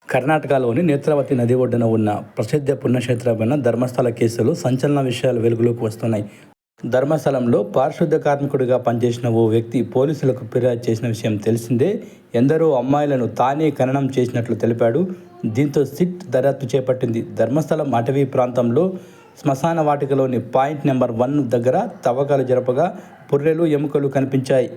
కర్ణాటకలోని నేత్రావతి నది ఒడ్డున ఉన్న ప్రసిద్ధ పుణ్యక్షేత్రమైన ధర్మస్థల కేసులో సంచలన విషయాలు వెలుగులోకి వస్తున్నాయి. ధర్మస్థలంలో పారిశుద్ధ్య కార్మికుడిగా పనిచేసిన ఓ వ్యక్తి పోలీసులకు ఫిర్యాదు చేసిన విషయం తెలిసిందే. ఎందరో అమ్మాయిలను తానే ఖననం చేసినట్లు తెలిపాడు. దీంతో సిట్ దర్యాప్తు చేపట్టింది. ధర్మస్థలం అటవీ ప్రాంతంలో శ్మశాన వాటికలోని పాయింట్ నెంబర్ 1 దగ్గర తవ్వకాలు జరపగా పుర్రెలు, ఎముకలు కనిపించాయి.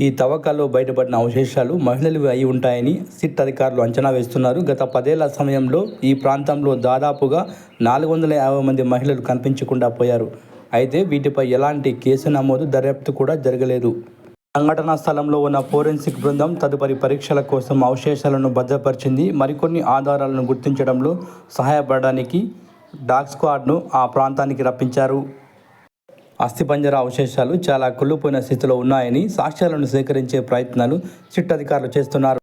ఈ తవ్వకాల్లో బయటపడిన అవశేషాలు మహిళలు అయి ఉంటాయని సిట్ అధికారులు అంచనా వేస్తున్నారు. గత 10 ఏళ్ల సమయంలో ఈ ప్రాంతంలో దాదాపుగా 450 మంది మహిళలు కనిపించకుండా పోయారు. అయితే వీటిపై ఎలాంటి కేసు నమోదు, దర్యాప్తు కూడా జరగలేదు. సంఘటనా స్థలంలో ఉన్న ఫోరెన్సిక్ బృందం తదుపరి పరీక్షల కోసం అవశేషాలను భద్రపరిచింది. మరికొన్ని ఆధారాలను గుర్తించడంలో సహాయపడడానికి డాగ్ స్క్వాడ్ను ఆ ప్రాంతానికి రప్పించారు. అస్థిపంజర అవశేషాలు చాలా కుళ్ళిపోయిన స్థితిలో ఉన్నాయని సాక్ష్యాలను సేకరించే ప్రయత్నాలు సిట్ అధికారులు చేస్తున్నారు.